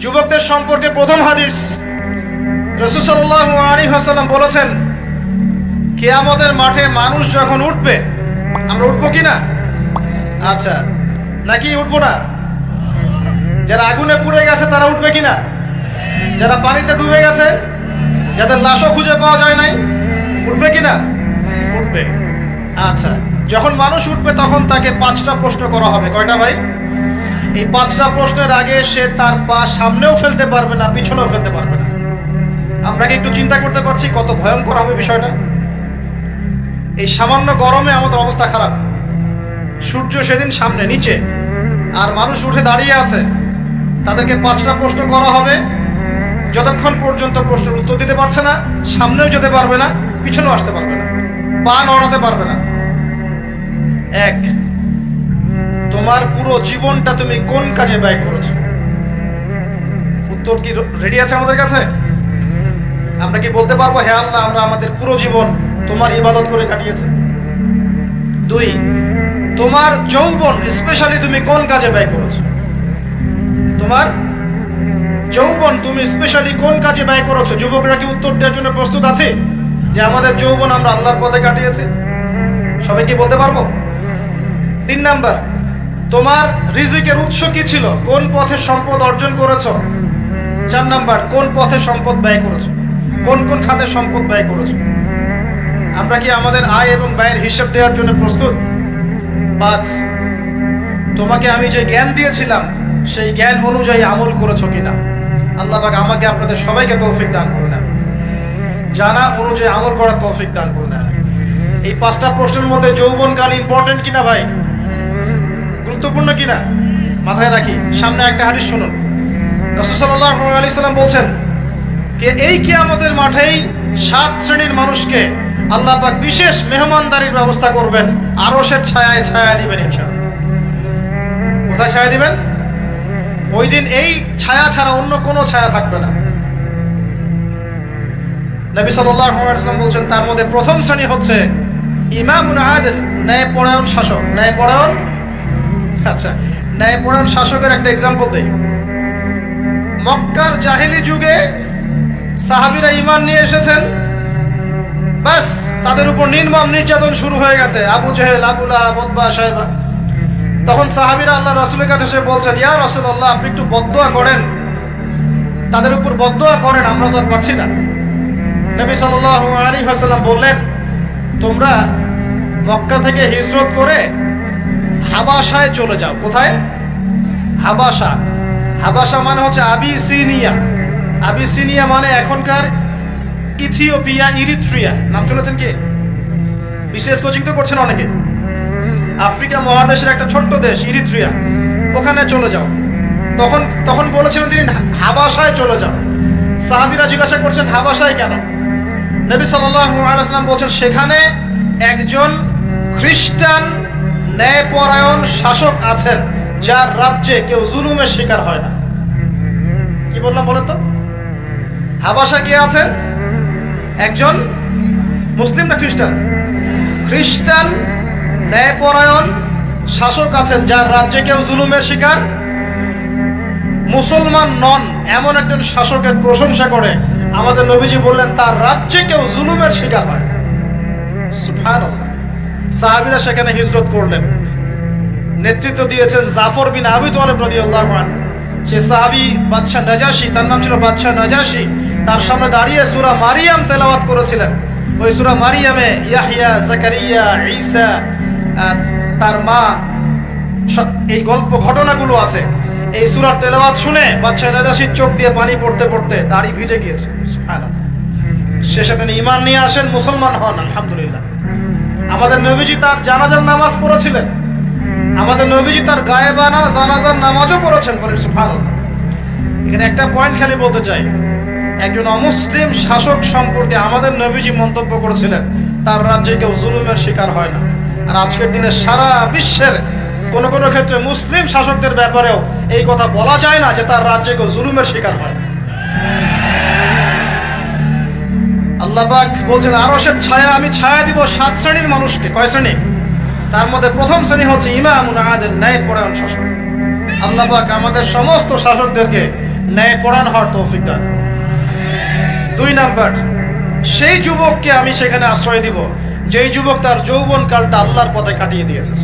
যুবকদের সম্পর্কে প্রথম হাদিস, রাসূল সাল্লাল্লাহু আলাইহি ওয়াসাল্লাম বলেছেন, কিয়ামতের মাঠে মানুষ যখন উঠবে, আমরা উঠবো কিনা? আচ্ছা, নাকি উঠবো না? যারা আগুনে পুড়ে গেছে তারা উঠবে কিনা? যারা পানিতে ডুবে গেছে, যাদের লাশও খুঁজে পাওয়া যায় নাই, উঠবে কিনা? উঠবে। আচ্ছা, যখন মানুষ উঠবে তখন তাকে 5টা প্রশ্ন করা হবে। কয়টা ভাই? এই 5টা প্রশ্নের আগে সে তার পা সামনেও ফেলতে পারবে না, পিছনেও ফেলতে পারবে না। আমরা কি একটু চিন্তা করতে পারছি কত ভয়ঙ্কর হবে বিষয়টা? এই সামান্য গরমে আমাদের অবস্থা খারাপ, সূর্য সেদিন সামনে নিচে, আর মানুষ উঠে দাঁড়িয়ে আছে। তাদেরকে 5টা প্রশ্ন করা হবে। যতক্ষণ পর্যন্ত প্রশ্নের উত্তর দিতে পারছে না, সামনেও যেতে পারবে না, পিছনেও আসতে পারবে না, পা নড়াতে পারবে না। 1, তোমার পুরো জীবনটা তুমি কোন কাজে ব্যয় করেছো? উত্তর কি রেডি আছে আমাদের কাছে? আমরা কি বলতে পারবো, হে আল্লাহ, আমরা আমাদের পুরো জীবন তোমার ইবাদত করে কাটিয়েছি? 2, তোমার যৌবন স্পেশালি তুমি কোন কাজে ব্যয় করেছো? তোমার যৌবন তুমি স্পেশালি কোন কাজে ব্যয় করেছো? যুবকরা কি উত্তর দেওয়ার জন্য প্রস্তুত আছে যে আমাদের যৌবন আমরা আল্লাহর পথে কাটিয়েছি? সবাই কি বলতে পারবো? 3 নাম্বার, তোমার রিজিকের উৎস কি ছিল? কোন পথে সম্পদ অর্জন করেছো? 4 নাম্বার, কোন পথে সম্পদ ব্যয় করেছো? কোন কোন খাতে সম্পদ ব্যয় করেছো? আমরা কি আমাদের আয় এবং ব্যয়ের হিসাব দেওয়ার জন্য প্রস্তুত? 5, তোমাকে আমি যে জ্ঞান দিয়েছিলাম সেই জ্ঞান অনুযায়ী আমল করেছো কিনা? আল্লাহ পাক আমাকে আপনাদের সবাইকে তৌফিক দান করুন, জানা অনুযায়ী আমল করার তৌফিক দান করুন। এই 5টা প্রশ্নের মধ্যে যৌবনকাল ইম্পর্টেন্ট কিনা ভাই? গুরুত্বপূর্ণ কিনা? মাথায় রাখি। সামনে একটা হাদিস শুনুন। রাসূল সাল্লাল্লাহু আলাইহি সাল্লাম বলছেন যে এই কিয়ামতের মাঠেই 7 শ্রেণীর মানুষকে আল্লাহ পাক বিশেষ মেহমানদারির ব্যবস্থা করবেন, আরশের ছায়ায় ছায়া দিবেন ইনশাআল্লাহ। কোথায় ছায়া দিবেন? ওই দিন এই ছায়া ছাড়া অন্য কোনো ছায়া থাকবে না। নবী সাল্লাল্লাহু আলাইহি ওয়াসাল্লাম বলছেন তার মধ্যে প্রথম শ্রেণী হচ্ছে ইমামুন আদিল, ন্যায়পরায়ণ শাসক। ন্যায়পরায়ণ, আচ্ছা, ন্যায়পরায়ণ শাসকের একটা এক্সাম্পল দেই। মক্কার জাহেলি যুগে সাহাবীরা ঈমান নিয়ে এসেছেন, বাস তাদের উপর নির্মম নির্যাতন শুরু হয়ে গেছে, আবু জেহেল, আবু লাহাব, উতবা, শাইবা। তখন সাহাবীরা আল্লাহ রাসূলের কাছে এসে বলছেন, ইয়া রাসূলুল্লাহ, আপনি একটু বদদুয়া করেন, তাদের উপর বদদুয়া করেন, আমরা তো আর পারছি না। নবী সাল্লাল্লাহু আলাইহি ওয়াসাল্লাম বললেন, তোমরা মক্কা থেকে হিজরত করে হাবাসায় চলে যাও। কোথায়? হাবাসা। হাবাসা মানে হচ্ছে আবিসিনিয়া। আবিসিনিয়া মানে এখনকার ইথিওপিয়া, ইরিত্রিয়া। নাম শুনেছেন কি? বিশেষ কোচিং তো করছেন অনেকে। আফ্রিকা মহাদেশের একটা ছোট্ট দেশ ইরিত্রিয়া, ওখানে চলে যাও। তখন বলেছিলেন তিনি হাবাসায় চলে যাও। সাহাবীরা জিজ্ঞাসা করছেন হাবাসায় কেন? নবী সাল্লাল্লাহু আলাইহি ওয়াসাল্লাম বলছেন, সেখানে একজন খ্রিস্টান ন্যায়পরায়ণ শাসক আছেন, যার রাজ্যে কেউ জুলুমের শিকার হয় না। কি বললাম বলেন তো? হাবাসা কে আছেন? একজন মুসলিম না খ্রিস্টান? খ্রিস্টান ন্যায়পরায়ণ শাসক আছেন, যার রাজ্যে কেউ জুলুমের শিকার, মুসলমান নন এমন একজন শাসকের প্রশংসা করে আমাদের নবীজি বললেন তার রাজ্যে কেউ জুলুমের শিকার হয়। সুবহানাল্লাহ। সাহাবীরা সেখানে হিজরত করলেন। নেতৃত্ব দিয়েছেন জাফর বিন আবি তালিব রাদিয়াল্লাহু আনহু। সে সাহাবী বাদশা নাজাশী, তার নাম ছিল বাদশা নাজাশী, তার সামনে দাঁড়িয়ে সূরা মারিয়াম তেলাওয়াত করেছিলেন। ওই সূরা মারিয়ামে ইয়াহইয়া, জাকারিয়া, ঈসা, তার মা, এই গল্প ঘটনাগুলো আছে। এই সূরার তেলাওয়াত শুনে বাদশা নাজাশীর চোখ দিয়ে পানি পড়তে পড়তে দাড়ি ভিজে গিয়েছে। সুবহানাল্লাহ। শেষে তিনি ঈমান নিয়ে আসেন, মুসলমান হন, আলহামদুলিল্লাহ। আমাদের নবীজি তার জানাজার নামাজ পড়েছিলেন। আমাদের নবীজি তার গায়েবানা জানাজার নামাজও পড়েছেন। বলেন সুবহানাল্লাহ। এখানে একটা পয়েন্ট খালি বলতে চাই, একজন অমুসলিম শাসক সম্পর্কে আমাদের নবীজি মন্তব্য করেছিলেন তার রাজ্যে কেউ জুলুমের শিকার হয় না। আর আজকের দিনে সারা বিশ্বের কোন কোন ক্ষেত্রে মুসলিম শাসকদের ব্যাপারেও এই কথা বলা যায় না যে তার রাজ্যে কেউ জুলুমের শিকার হয়। আল্লাহ পাক বলছেন আরশের ছায়া আমি ছায়া দিব 7 শ্রেণীর মানুষকে। কয় শ্রেণী? তার মধ্যে প্রথম শ্রেণী হচ্ছে ইমামুন আদিল, ন্যায়পরায়ণ শাসক। আল্লাহ পাক আমাদের সমস্ত শাসকদেরকে ন্যায় পরায়ণ হওয়ার তৌফিক দান। 2 নাম্বার, সেই যুবককে আমি সেখানে আশ্রয় দিব যেই যুবক তার যৌবন কালটা আল্লাহর পথে কাটিয়ে দিয়েছে।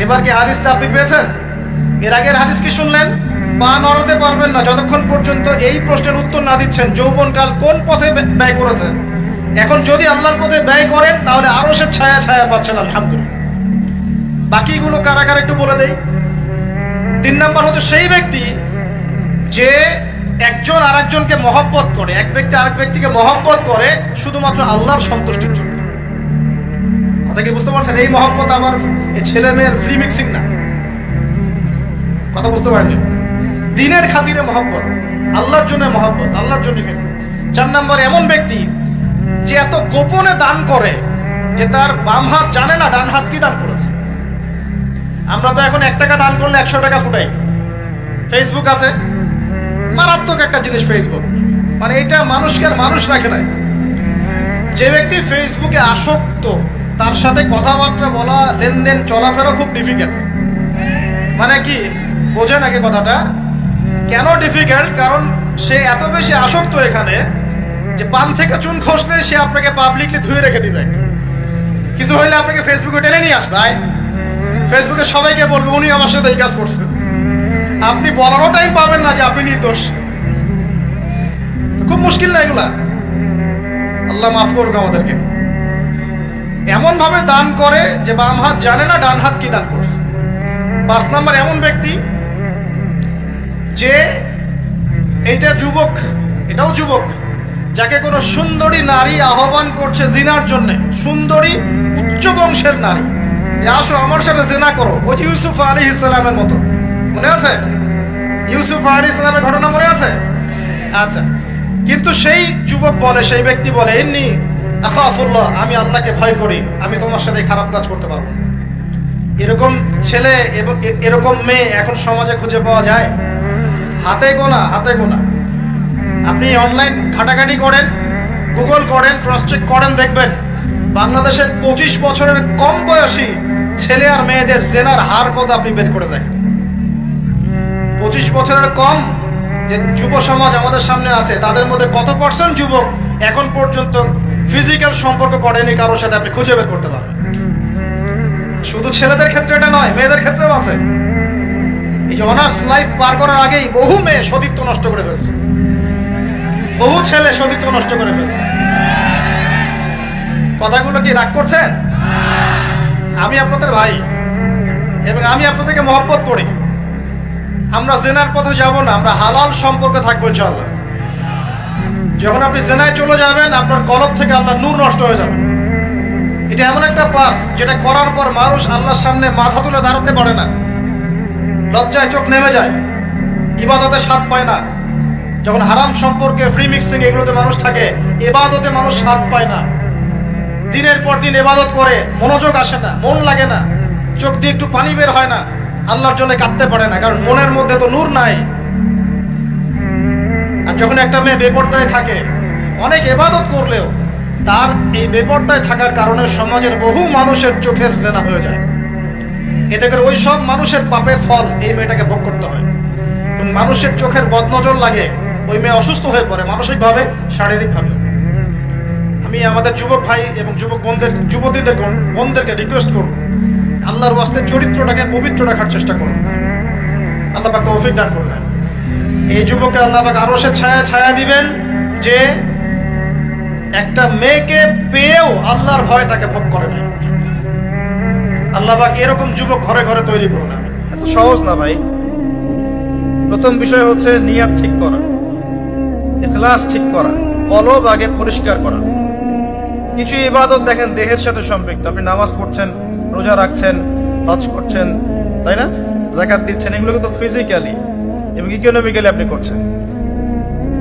এবার কি হাদিসটা আপনি পেয়েছেন? এর আগের হাদিস কি শুনলেন? পা নড়াতে পারবেন না যতক্ষণ পর্যন্ত এই প্রশ্নের উত্তর না দিচ্ছেন যৌবনকাল কোন পথে ব্যয় করেছেন। এখন যদি আল্লাহর পথে ব্যয় করেন তাহলে আরশের ছায়া ছায়া পাচ্ছেন, আলহামদুলিল্লাহ। বাকিগুলো কারা কারা একটু বলে দেই। 3 নাম্বার হচ্ছে সেই ব্যক্তি যে একজন আরেকজনকে মহব্বত করে, এক ব্যক্তি আরেক ব্যক্তিকে মহব্বত করে শুধুমাত্র আল্লাহর সন্তুষ্টির জন্য। কথা কি বুঝতে পারছেন? এই মহব্বত আমার এই ছেলে মেয়ের ফ্রি মিক্সিং না। কথা বুঝতে পারেননি? দিনের খাতিরে মহব্বত, আল্লাহর জন্য মহব্বত, আল্লাহর জন্য। 4 নাম্বার, এমন ব্যক্তি যে এত গোপনে দান করে যে তার বাম হাত জানে না ডান হাত কি দান করেছে। আমরা তো এখন 1 টাকা দান করলে 100 টাকা ফুটাই। ফেসবুক আছে, মারাত্মক একটা জিনিস ফেসবুক, মানে এটা মানুষকে আর মানুষ রাখে না। যে ব্যক্তি ফেসবুকে আসক্ত তার সাথে কথাবার্তা বলা, লেনদেন, চলাফেরা খুব ডিফিকাল্ট। মানে কি বোঝে নাকি কথাটা? কেন ডিফিকাল্ট? কারণ সে এত বেশি আসক্ত এখানে যে পান থেকে চুন খসলে সে আপনাকে পাবলিকলি ধুয়ে রেখে দিবে। কিছু হইলে আপনাকে ফেসবুকে টেনে নিয়ে আসবে, ফেসবুকে সবাইকে বলবে উনি আমার সাথে এই কাজ করছেন। আপনি বলারও টাইম পাবেন না যে আপনি নির্দোষ। খুব মুশকিল না এগুলা? আল্লাহ মাফ করুক আমাদেরকে। এমন ভাবে দান করে যে বাম হাত জানে না ডান হাত কি দান করছে। 5 নাম্বার, এমন ব্যক্তি যে এইটা যুবক, এটাও যুবক, যাকে কোনো সুন্দরী নারী আহ্বান করছে জিনার জন্য, সুন্দরী উচ্চ বংশের নারী, যে আসো আমার সাথে জিনা করো। ওই ইউসুফ আলাইহিস সালামের মতো, মনে আছে? ইউসুফ আলাইহিস সালামের ঘটনা মনে আছে? আচ্ছা, কিন্তু সেই যুবক বলে, সেই ব্যক্তি বলে, ইন্নী আখাফুল্লাহ, আমি আল্লাহকে ভয় করি, আমি তোমার সাথে খারাপ কাজ করতে পারবো না। এরকম ছেলে এবং এরকম মেয়ে এখন সমাজে খুঁজে পাওয়া যায় হাতে গোনা, হাতে গোনা। আপনি অনলাইন ঘাটাঘাটি করেন, গুগল করেন, ক্রস চেক করেন, দেখবেন বাংলাদেশের 25 বছরের কম বয়সী ছেলে আর মেয়েদের জেনার হার কত আপনি বের করে দেখেন। 25 বছরের কম যে যুব সমাজ আমাদের সামনে আছে তাদের মধ্যে কত পার্সেন্ট যুবক এখন পর্যন্ত ফিজিক্যাল সম্পর্ক করেনি কারোর সাথে, আপনি খুঁজে বের করতে পারবেন। শুধু ছেলেদের ক্ষেত্রে এটা নয়, মেয়েদের ক্ষেত্রেও আছে। এই যে অনার্স লাইফ পার করার আগেই বহু মেয়ে সতীত্ব নষ্ট করে ফেলছে, বহু ছেলে সতীত্ব নষ্ট করে ফেলছে। কথাগুলো কি রাগ করছেন? আমি আপনাদের ভাই এবং আমি আপনাদেরকে মহব্বত করি। আমরা জেনার পথে যাব না, আমরা হালাল সম্পর্কে থাকবো ইনশাআল্লাহ। যখন আপনি জেনায় চলে যাবেন আপনার কলব থেকে আল্লাহর নূর নষ্ট হয়ে যাবে। এটা এমন একটা পাপ যেটা করার পর মানুষ আল্লাহর সামনে মাথা তুলে দাঁড়াতে পারে না, লজ্জায় চোখ নেমে যায়, ইবাদতে স্বাদ পায় না। যখন হারাম সম্পর্কে, ফ্রি মিক্সিং, এগুলোতে মানুষ থাকে, ইবাদতে মানুষ স্বাদ পায় না। দিনের পর দিন ইবাদত করে মনোযোগ আসে না, মন লাগে না, চোখ দিয়ে একটু পানি বের হয় না, আল্লাহর জন্য কাঁদতে পারে না, কারণ মনের মধ্যে তো নূর নাই। আর যখন একটা মেয়ে বেপরদায় থাকে, অনেক ইবাদত করলেও তার এই বেপরদায় থাকার কারণে সমাজের বহু মানুষের চোখের জেনা হয়ে যায়। এতে করে ওই সব মানুষের পাপের ফল এই মেয়েটাকে ভোগ করতে হয়। মানুষের চোখের বদনজর লাগে, ওই মেয়ে অসুস্থ হয়ে পড়ে মানসিকভাবে, শারীরিকভাবে। আমি আমাদের যুবক ভাই এবং যুবক বোনদেরকে রিকোয়েস্ট করব, আল্লাহর ওয়াস্তে চরিত্রটাকে পবিত্র রাখার চেষ্টা করুন। আল্লাহ পাক তৌফিক দান করবেন। এই যুবককে আল্লাহ পাক আরশের ছায়া ছায়া দিবেন যে একটা মেয়েকে পেয়েও আল্লাহর ভয় তাকে ভোগ করে না। আল্লাহ পাক এরকম যুবক ঘরে ঘরে তৈরি করুন। এত সহজ না ভাই। প্রথম বিষয় হচ্ছে নিয়াত ঠিক করা, ইখলাস ঠিক করা, কলব আগে পরিষ্কার করা। কিছু ইবাদত দেখেন দেহের সাথে সম্পৃক্ত, আপনি নামাজ পড়ছেন, রোজা রাখছেন, হজ করছেন, তাই না, যাকাত দিচ্ছেন, এগুলো কিন্তু ফিজিক্যালি এবং ইকোনমিক্যালি আপনি করছেন।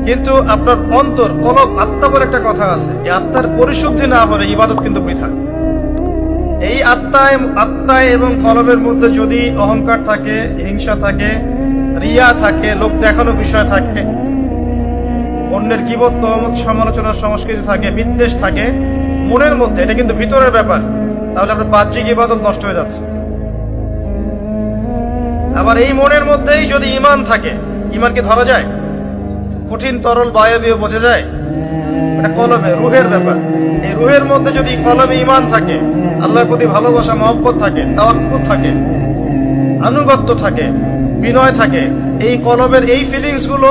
কিন্তু আপনার অন্তর, কলব, আত্মা বলে একটা কথা আছে, এই আত্মার পরিশুদ্ধি না হলে ইবাদত কিন্তু বৃথা। এই আত্মায় এবং কলবের মধ্যে যদি অহংকার থাকে, হিংসা থাকে, রিয়া থাকে, লোক দেখানো বিষয় থাকে, অন্যের গীবত, তহমত, সমালোচনার সংস্কৃতি থাকে, বিদ্বেষ থাকে মনের মধ্যে, এটা কিন্তু ভিতরের ব্যাপার, তাহলে আপনার বাহ্যিক ইবাদত নষ্ট হয়ে যাচ্ছে। আবার এই মনের মধ্যেই যদি ঈমান থাকে, ইমান কি ধরা যায়? কঠিন তরল বায়বীয় বোঝা যায়? এটা কলবে, রুহের ব্যাপার। এই রুহের মধ্যে যদি কলবে ইমান থাকে, আল্লাহর প্রতি ভালোবাসা মহব্বত থাকে, তাওয়াক্কুল থাকে, আনুগত্য থাকে, বিনয় থাকে, এই কলবের এই ফিলিংস গুলো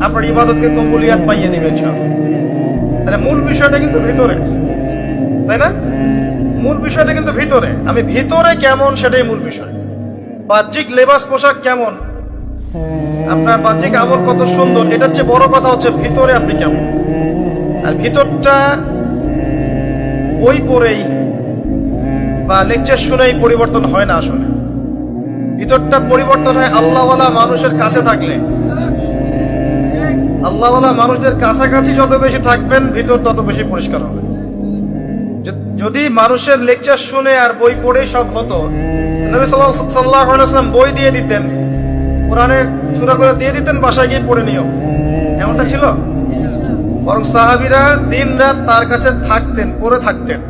আপনার ইবাদতকে কবুলিয়াত পাইয়ে দিবেন সব। তাহলে মূল বিষয়টা কিন্তু ভিতরে, তাই না? মূল বিষয়টা কিন্তু ভিতরে। আমি ভিতরে কেমন সেটাই মূল বিষয়। বাহ্যিক লেবাস পোশাক কেমন, আপনার বাহ্যিক আমল কত সুন্দর, এটার চেয়ে বড় কথা হচ্ছে ভিতরে আপনি কেমন। আর ভিতরটা বই পড়েই বা লেকচার শুনেই পরিবর্তন হয় না। আসলে ভিতরটা পরিবর্তন হয় আল্লাহওয়ালা মানুষের কাছে থাকলে। আল্লাহওয়ালা মানুষদের কাছাকাছি যত বেশি থাকবেন, ভিতর তত বেশি পরিষ্কার হবে। যদি মানুষের লেকচার শুনে আর বই পড়েই সব হতো, নবী সাল্লাল্লাহু আলাইহি ওয়াসাল্লাম বই দিয়ে দিতেন, কোরআনের সূরা করে দিয়ে দিতেন, বাসায় গিয়ে পড়ে নিও, এমনটা ছিল? বরং সাহাবীরা দিন রাত তার কাছে থাকতেন, পড়ে থাকতেন,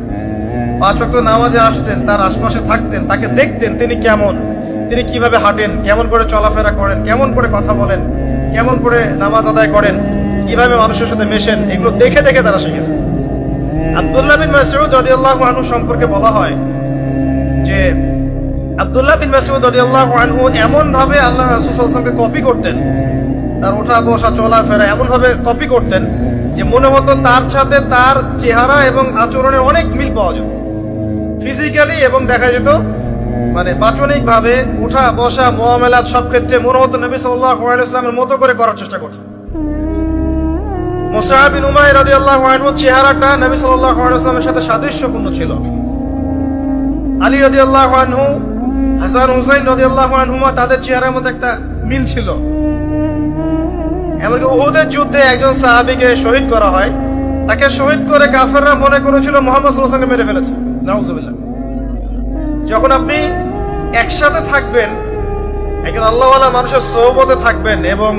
5 ওয়াক্ত নামাজে আসতেন, তার আশপাশে থাকতেন, তাকে দেখতেন তিনি কেমন, তিনি কিভাবে হাঁটেন, কেমন করে চলাফেরা করেন, কেমন করে কথা বলেন, কেমন করে নামাজ আদায় করেন, কিভাবে মানুষের সাথে মেশেন, এগুলো দেখে দেখে তারা শিখেছে। আব্দুল্লাহ বিন মাসউদ রাদিয়াল্লাহু আনহু সম্পর্কে বলা হয় যে আব্দুল্লাহ বিন মাসউদ রাদিয়াল্লাহু আনহু এমন ভাবে আল্লাহ রাসূল সাল্লাল্লাহু আলাইহি ওয়াসাল্লামকে কপি করতেন, তার ওঠা বসা চলাফেরা এমন ভাবে কপি করতেন যে মনে হতো তার সাথে তার চেহারা এবং আচরণে অনেক মিল পাওয়া যেত, ফিজিক্যালি, এবং দেখা যেত মানে বাচনিক ভাবে ওঠা বসা মুআমালাত সব ক্ষেত্রে মনে হতো নবী সাল্লাল্লাহু আলাইহি ওয়াসাল্লামের মতো করে করার চেষ্টা করছেন। মুসআব বিন উমাইর রাদিয়াল্লাহু আনহু চেহারাটা নবী সাল্লাল্লাহু আলাইহি ওয়াসাল্লামের সাথে সাদৃশ্যপূর্ণ ছিল। আলী রাদিয়াল্লাহু আনহু, হাসান হুসাইন রাদিয়াল্লাহু আনহুমা, তাদের চেহারার মধ্যে একটা মিল ছিল। এমনকি উহুদের যুদ্ধে একজন সাহাবীকে শহীদ করা হয়, তাকে শহীদ করে কাফেররা মনে করেছিল মুহাম্মদ সাল্লাল্লাহু আলাইহি ওয়াসাল্লামকে মেরে ফেলেছে। নাউজুবিল্লাহ। যখন আপনি একসাথে থাকবেন, একজন আল্লাহওয়ালা মানুষের সোহবতে থাকবেন এবং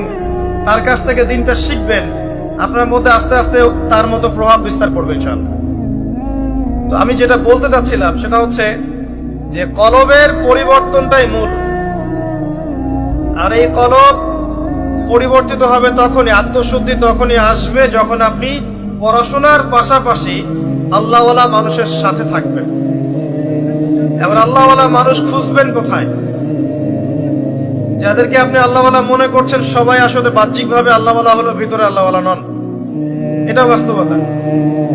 তার কাছ থেকে দিনটা শিখবেন, আপনার মধ্যে আস্তে আস্তে তার মতো প্রভাব বিস্তার করবে ইনশাআল্লাহ। তো আমি যেটা বলতে চাচ্ছিলাম সেটা হচ্ছে যে কলবের পরিবর্তনটাই মূল। আর এই কলব পরিবর্তিত হবে তখনই, আত্মশুদ্ধি তখনই আসবে যখন আপনি পড়াশোনার পাশাপাশি আল্লাহওয়ালা মানুষের সাথে থাকবেন। এবার আল্লাহওয়ালা মানুষ খুঁজবেন কোথায়? যাদেরকে আপনি আল্লাহওয়ালা মনে করছেন সবাই আসলে বাহ্যিকভাবে আল্লাহওয়ালা হলো, ভিতরে আল্লাহওয়ালা নন, এটা বাস্তবতা।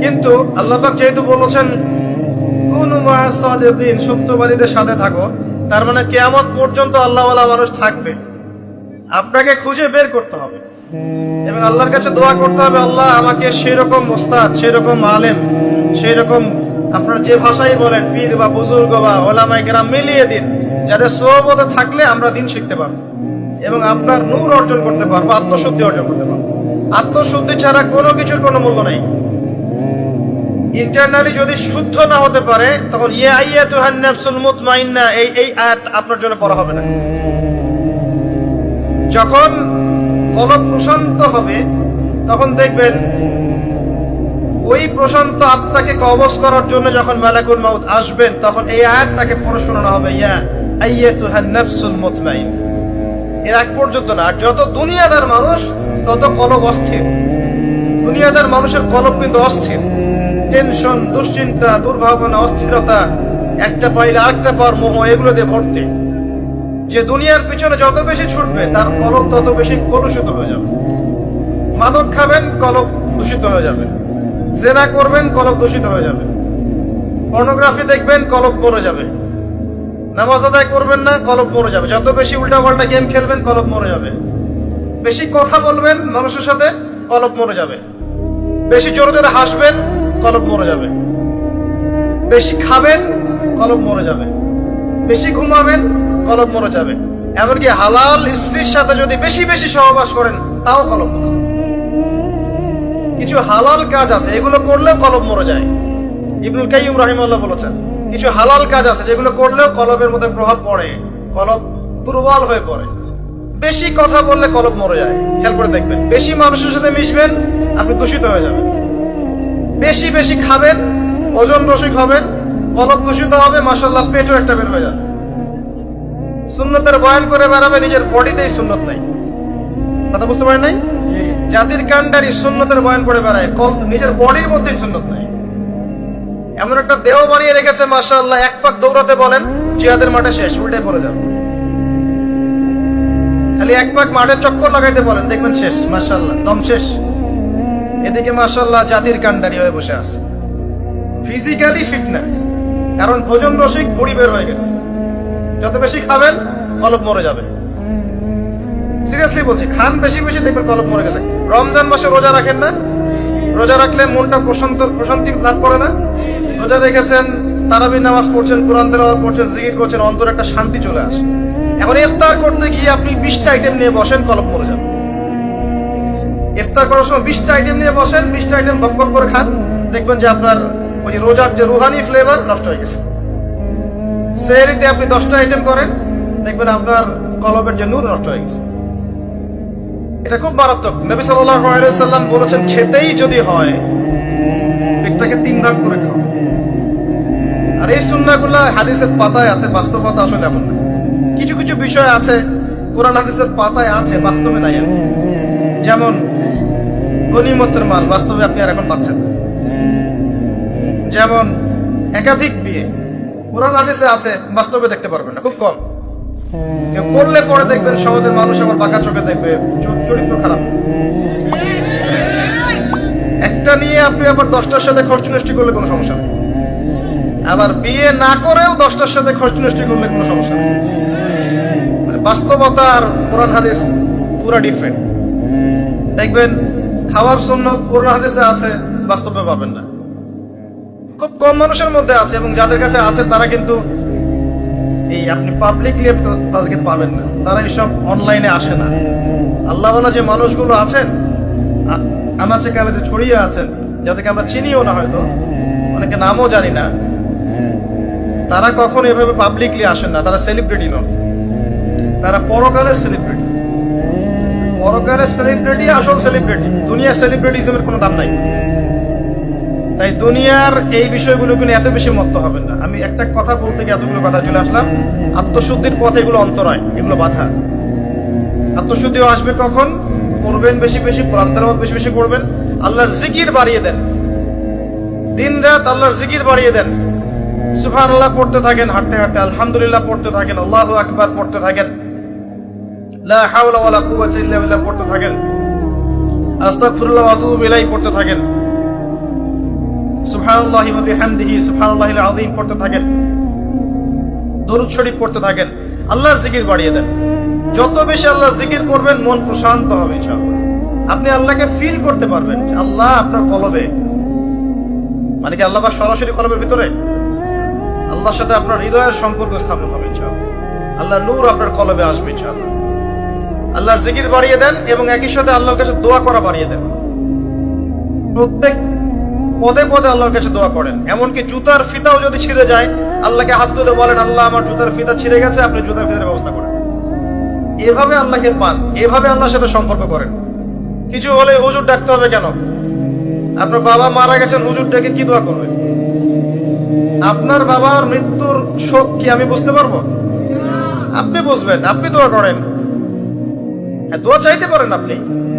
কিন্তু আল্লাহ পাক যেহেতু বলেছেন কুনু মা'আস সাদিকিন, সত্যবাদীদের সাথে থাকো, তার মানে কিয়ামত পর্যন্ত আল্লাহওয়ালা মানুষ থাকবে। আপনাকে খুঁজে বের করতে হবে এবং আল্লাহর কাছে দোয়া করতে হবে, আল্লাহ আমাকে সেই রকম ওস্তাদ, সেই রকম আলেম, সেই রকম আপনারা যে ভাষাই বলেন, পীর বা বুজুর্গ বা ওলামায়ে কেরাম মিলিয়ে দিন, যাদের সোহবতে থাকলে আমরা দিন শিখতে পারবো এবং আপনার নূর অর্জন করতে পারবো, আত্মশুদ্ধি অর্জন করতে পারবো। আত্মশুদ্ধি ছাড়া কোনো কিছুর কোনো মূল্য নেই। ইন্টারনালি যদি শুদ্ধ না হতে পারে, তখন ইয়া আইয়াতুহান নাফসুল মুতমাইন্না এই আয়াত আপনার জন্য পড়া হবে না। যখন কলব প্রশান্ত হবে, তখন দেখবেন ওই প্রশান্ত আত্মাকে কবজ করার জন্য যখন মালাকুল মাউত আসবেন, তখন এই আয়াত তাকে পড়ে শোনানো হবে, ইয়া আইয়াতুহান নাফসুল মুতমাইন। এর আগ পর্যন্ত না। আর যত দুনিয়াদার মানুষ তত কলব অস্থির। দুনিয়াদার মানুষের কলব কিন্তু অস্থির, টেনশন, দুশ্চিন্তা, দুর্ভাবনা, অস্থিরতা, একটা পাইলে আরেকটা পাওয়ার মোহ, এগুলো দিয়ে ভর্তি। যে দুনিয়ার পিছনে যত বেশি ছুটবে, তার কলব তত বেশি কলুষিত হয়ে যাবে। মাদক খাবেন, কলব দূষিত হয়ে যাবে। জেনা করবেন, কলব দূষিত হয়ে যাবে। পর্নোগ্রাফি দেখবেন, কলব মরে যাবে। নামাজ আদায় করবেন না, কলব মরে যাবে। যত বেশি উল্টাপাল্টা গেম খেলবেন, কলব মরে যাবে। বেশি কথা বলবেন মানুষের সাথে, কলব মরে যাবে। বেশি জোরে জোরে হাসবেন, কলব মরে যাবে। বেশি খাবেন, কলব মরে যাবে। বেশি ঘুমাবেন, কলব মরে যাবে। এমনকি হালাল স্ত্রীর সাথে যদি বেশি বেশি সহবাস করেন, তাও কলব মরে যাবে। কিছু হালাল কাজ আছে, এগুলো করলেও কলব মরে যায়। ইবনুল কাইয়্যিম রাহিমাহুল্লাহ বলেছেন, কিছু হালাল কাজ আছে যেগুলো করলেও কলবের মধ্যে প্রভাব পড়ে, কলব দুর্বল হয়ে পড়ে। বেশি কথা বললে কলব মরে যায়। খেয়াল করে দেখবেন, বেশি মানুষের সাথে মিশবেন, আপনি দূষিত হয়ে যাবেন। বেশি বেশি খাবেন, ওজন রসিক হবেন, কলব দূষিত হবে, মাশাআল্লাহ পেটও একটা বের হয়ে যাবে। সুন্নতের বয়ান করে বেড়াবে, নিজের বডিতেই সুন্নত নাই। কথা বুঝতে পারেন নাই? জাতির কান্ডারি সুন্নতের বয়ান করে বেড়ায়, নিজের বডির মধ্যেই সুন্নত নাই। এমন একটা দেহ বানিয়ে রেখেছে মাশাআল্লাহ, এক পাক দৌড়াতে বলেন জিহাদের মাঠে শেষ, উল্টে পড়ে যাবে। খালি এক পাক মাঠে চক্কর লাগাইতে বলেন, দেখবেন শেষ, মাশাআল্লাহ দম শেষ। এদিকে মাশাআল্লাহ জাতির কান্ডারি হয়ে বসে আছে, ফিজিক্যালি ফিট না, কারণ ভোজন রসিক ভুঁড়ি বের হয়ে গেছে। যত বেশি খাবেন কলব মরে যাবে। সিরিয়াসলি বলছি, খান বেশি বেশি, দেখবেন কলব মরে গেছে। রমজান মাসে রোজা রাখেন না? রোজা রাখলে মনটা প্রশান্তি লাভ করে না? রোজা রেখেছেন, তারাবির নামাজ পড়ছেন, কোরআন তেলাওয়াত করছেন, জিকির করছেন, অন্তরে একটা শান্তি চলে আসে। এখন ইফতার করতে গিয়ে আপনি 20টা আইটেম নিয়ে বসেন, কলব মরে যাবে। ইফতার করার সময় 20টা আইটেম নিয়ে বসেন, 20টা আইটেম বক বক করে খান, দেখবেন যে আপনার ওই যে রোজার যে রুহানি ফ্লেভার নষ্ট হয়ে গেছে। সেহরিতে আপনি 10টা আইটেম করেন, দেখবেন আপনার কলবের যে নূর নষ্ট হয়ে গেছে। এটা খুব মারাত্মক। নবী সাল্লাল্লাহু আলাইহি ওয়াসাল্লাম বলেছেন, খেতেই যদি হয় পেটটাকে 3 ভাগ করে খাও। আর এই সুন্নাহগুলো হাদিসের পাতায় আছে, বাস্তবতা আসলে এমন না। কিছু কিছু বিষয় আছে কোরআন হাদিসের পাতায় আছে, বাস্তবে নাই। যেমন গনিমতের মাল, বাস্তবে আপনি আর এখন পাচ্ছেন না। যেমন একাধিক বিয়ে, কোরআন হাদিসে আছে, বাস্তবে দেখতে পারবেন না, খুব কম। করলে পরে দেখবেন সমাজের মানুষ আবার বাঁকা চোখে দেখবে, চরিত্র খারাপ। একটা নিয়ে আপনি আবার 10টার সাথে খরচ নষ্টি করলে কোনো সমস্যা নেই, আবার বিয়ে না করেও 10টার সাথে খরচ নষ্টি করলে কোনো সমস্যা নেই। মানে বাস্তবতা আর কোরআন হাদিস পুরা ডিফারেন্ট। দেখবেন খাওয়ার সুন্নাত কোরআন হাদিসে আছে, বাস্তবে পাবেন না। খুব কম মানুষের মধ্যে আছে, এবং যাদের কাছে আছে তারা কিন্তু এই আপনি পাবলিকলি তাদেরকে পাবেন না, তারা এইসব অনলাইনে আসে না। আল্লাহ ওয়ালা যে মানুষগুলো আছেন, আনাচে কানাচে ছড়িয়ে আছেন, যাদেরকে আমরা চিনিও না, হয়তো অনেকে নামও জানি না, তারা কখনো এভাবে পাবলিকলি আসেন না। তারা সেলিব্রিটি নন, তারা পরকালের সেলিব্রিটি। পরকালের সেলিব্রিটি আসল সেলিব্রিটি। দুনিয়ার সেলিব্রিটিজমের কোনো দাম নাই। তাই দুনিয়ার এই বিষয়গুলো কিন্তু এত বেশি মত্ত হবেন না। আমি একটা কথা বলতে গিয়ে এতগুলো কথা চলে আসলাম। আত্মশুদ্ধির পথে এগুলো অন্তরায়, এগুলো বাধা। আত্মশুদ্ধিও আসবে কখন? করবেন বেশি বেশি, কোরআন তেলাওয়াত বেশি বেশি করবেন, আল্লাহর জিকির বাড়িয়ে দেন, দিন রাত আল্লাহর জিকির বাড়িয়ে দেন। সুবহানাল্লাহ পড়তে থাকেন, হাঁটতে হাঁটতে আলহামদুলিল্লাহ পড়তে থাকেন, আল্লাহু আকবার পড়তে থাকেন, লা হাওলা ওয়ালা কুওয়াতা ইল্লা বিল্লাহ পড়তে থাকেন, আস্তাগফিরুল্লাহ ওয়া আতুবু ইলাইহি পড়তে থাকেন, সুবহানাল্লাহি ওয়া বিহামদিহি সুবহানাল্লাহিল আযীম পড়তে থাকেন, দরুদ শরীফ পড়তে থাকেন, আল্লাহর জিকির বাড়িয়ে দেন। যত বেশি আল্লাহর জিকির করবেন, মন প্রশান্ত হবে ইনশাআল্লাহ। আপনি আল্লাহকে ফিল করতে পারবেন, আল্লাহ আপনার কলবে। মানে কি আল্লাহ সরাসরি কলবের ভিতরে? আল্লাহর সাথে আপনার হৃদয়ের সম্পর্ক স্থাপন হবে ইনশাআল্লাহ। আল্লাহর নূর আপনার কলবে আসবে ইনশাআল্লাহ। আল্লাহর জিকির বাড়িয়ে দেন, এবং একই সাথে আল্লাহর কাছে দোয়া করা বাড়িয়ে দেন। প্রত্যেক পদে পদে আল্লাহর কাছে দোয়া করেন। এমনকি জুতার ফিতাও যদি ছিঁড়ে যায়, আল্লাহকে হাত তুলে বলেন, আল্লাহ আমার জুতার ফিতা ছিঁড়ে গেছে, আপনি জুতার ফিতার ব্যবস্থা করেন। এভাবে আল্লাহকে পান, এভাবে আল্লাহর সাথে সম্পর্ক করেন। কিছু হলে হুজুর ডাকতে হবে কেন? আপনার বাবা মারা গেছেন, হুজুর ডেকে কি দোয়া করবে? আপনার বাবার মৃত্যুর শোক কি আমি বুঝতে পারবো? আপনি বুঝবেন, আপনি দোয়া করেন। হ্যাঁ, দোয়া চাইতে পারেন, আপনি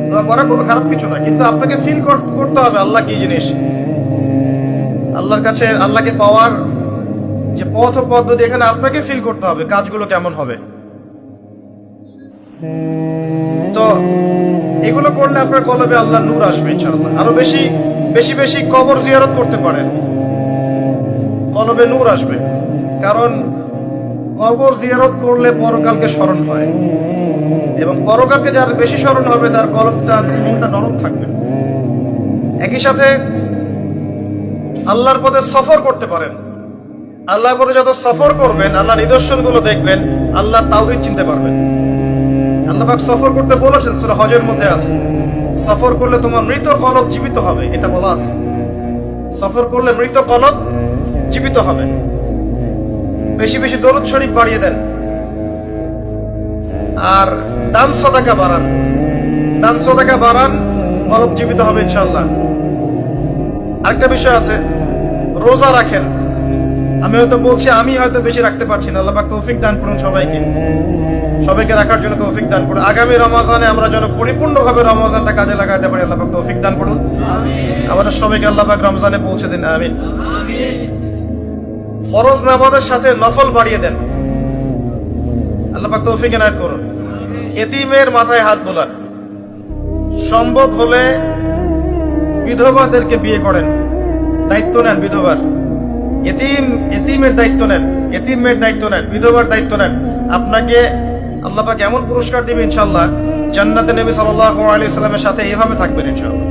দোয়া করা কোনো খারাপ কিছু না, কিন্তু আপনাকে ফিল করতে হবে আল্লাহ কি জিনিস। আল্লাহর কাছে আল্লাহকে পাওয়ার যে পথ ও পদ্ধতি, এখানে আপনাকে ফিল করতে হবে কাজগুলো কেমন হবে। তো এগুলো করলে আপনার কলবে আল্লাহর নূর আসবে ইনশাআল্লাহ। আরো বেশি বেশি বেশি কবর জিয়ারত করতে পারেন, কলবে নূর আসবে। কারণ কবর জিয়ারত করলে পরকালকে স্মরণ হয়, এবং পরকালকে যার বেশি স্মরণ হবে তার কলবটা, মনটা নরম থাকবে। একই সাথে আল্লাহর পথে সফর করতে পারেন। আল্লাহর পথে যত সফর করবেন, আল্লাহর নিদর্শনগুলো দেখবেন, আল্লাহর তাওহীদ চিনতে পারবেন। আল্লাহ পাক সফর করতে বলেছেন, সূরা হজের মধ্যে আছে, সফর করলে তোমার মৃত কলব জীবিত হবে, এটা বলা আছে। সফর করলে মৃত কলব জীবিত হবে। বেশি বেশি দরুদ শরীফ বাড়িয়ে দেন, আর দান সদাকা বাড়ান। দান সদাকা বাড়ান, কলব জীবিত হবে ইনশাআল্লাহ। আরেকটা বিষয় আছে, রোজা রাখেন। আমি হয়তো বলছি আমি হয়তো বেশি রাখতে পারছি না, আল্লাহ পাক তৌফিক দান করুন সবাইকে রাখার জন্য তৌফিক দান করুন। আগামী রমজানে আমরা যেন পরিপূর্ণভাবে রমজানটা কাজে লাগাতে পারি, আল্লাহ পাক তৌফিক দান করুন। আমাদের সবাইকে আল্লাহ পাক রমজানে পৌঁছে দিন, আমিন। ফরজ নামাজের সাথে নফল বাড়িয়ে দেন, আল্লাহ পাক তৌফিক এনায়েত করুন। এতিমের মাথায় হাত বোলান, সম্ভব হলে বিধবাদেরকে বিয়ে করেন, দায়িত্ব নেন বিধবার। এতিমের দায়িত্ব নেন, এতিমের দায়িত্ব নেন, বিধবার দায়িত্ব নেন। আপনাকে আল্লাহ পাক এমন পুরস্কার দিবেন ইনশাআল্লাহ, জান্নাতে নবী সাল্লাল্লাহু আলাইহি ওয়াসাল্লামের সাথে এইভাবে থাকবেন ইনশাআল্লাহ।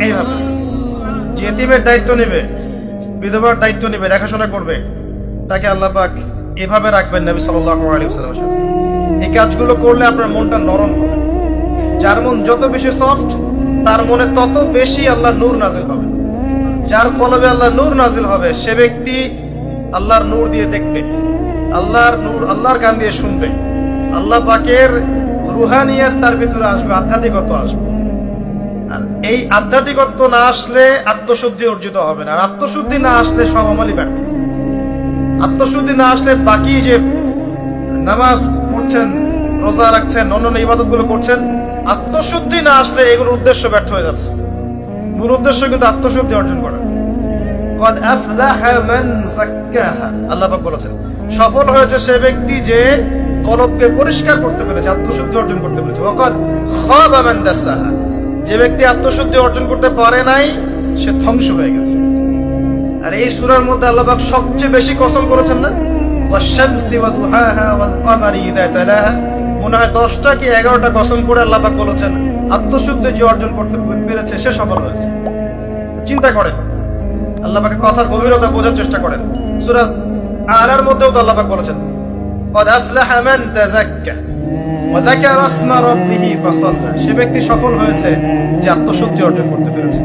এইভাবে যে এতিমের দায়িত্ব নেবে, বিধবার দায়িত্ব নেবে, দেখাশোনা করবে, তাকে আল্লাহ পাক এভাবে রাখবেন নবী সাল্লাল্লাহু আলাইহি ওয়াসাল্লামের সাথে। এই কাজগুলো করলে আপনার মনটা নরম হবে। যার মন যত বেশি সফট, তার মনে তত বেশি আল্লাহর নূর নাজিল হবে। যার কলবে আল্লাহর নূর নাজিল হবে, সে ব্যক্তি আল্লাহর নূর দিয়ে দেখবে, আল্লাহর নূর, আল্লাহর গান দিয়ে শুনবে, আল্লাহ পাকের রুহানিয়াত তার ভিতরে আসবে, আধ্যাত্মিকত্ব আসবে। আর এই আধ্যাত্মিকত্ব না আসলে আত্মশুদ্ধি অর্জিত হবে না। আর আত্মশুদ্ধি না আসলে সব আমলই ব্যর্থ। আত্মশুদ্ধি না আসলে বাকি যে নামাজ পড়ছেন, রোজা রাখছেন, অন্যান্য ইবাদতগুলো করছেন, আত্মশুদ্ধি না আসলে এগুলোর উদ্দেশ্য ব্যর্থ হয়ে যাচ্ছে। মূল উদ্দেশ্য কিন্তু আত্মশুদ্ধি অর্জন করা। কদ আফলাহা মান যাক্কাহা, আল্লাহ পাক বলেছেন সফল হয়েছে সে ব্যক্তি যে কলবকে পরিষ্কার করতে পেরেছে, আত্মশুদ্ধি অর্জন করতে পেরেছে। ওয়াকাদ খাবা মান দাসাহা, যে ব্যক্তি আত্মশুদ্ধি অর্জন করতে পারে নাই সে ধ্বংস হয়ে গেছে। আর এই সূরার মধ্যে আল্লাহ পাক সবচেয়ে বেশি কসম করেছেন না, ওয়াশ-শামসি ওয়া দুহাহা ওয়াল কমারি ইযা তালাহা, মনে হয় 10টা কি 11টা কসম করে আল্লাহ পাক বলেছেন আত্মশুদ্ধি যে অর্জন করতে পেরেছে সে সফল হয়েছে। চিন্তা করেন, আল্লাহ পাকের কথার গভীরতা বোঝার চেষ্টা করেন। সূরা আলার মধ্যেও তো আল্লাহ পাক বলেছেন কদ আফলাহা মান তাযাক্কা ওয়া যাকারা ইসমা রাব্বিহি ফাসাল্লা, সে ব্যক্তি সফল হয়েছে যে আত্মশুদ্ধি অর্জন করতে পেরেছে।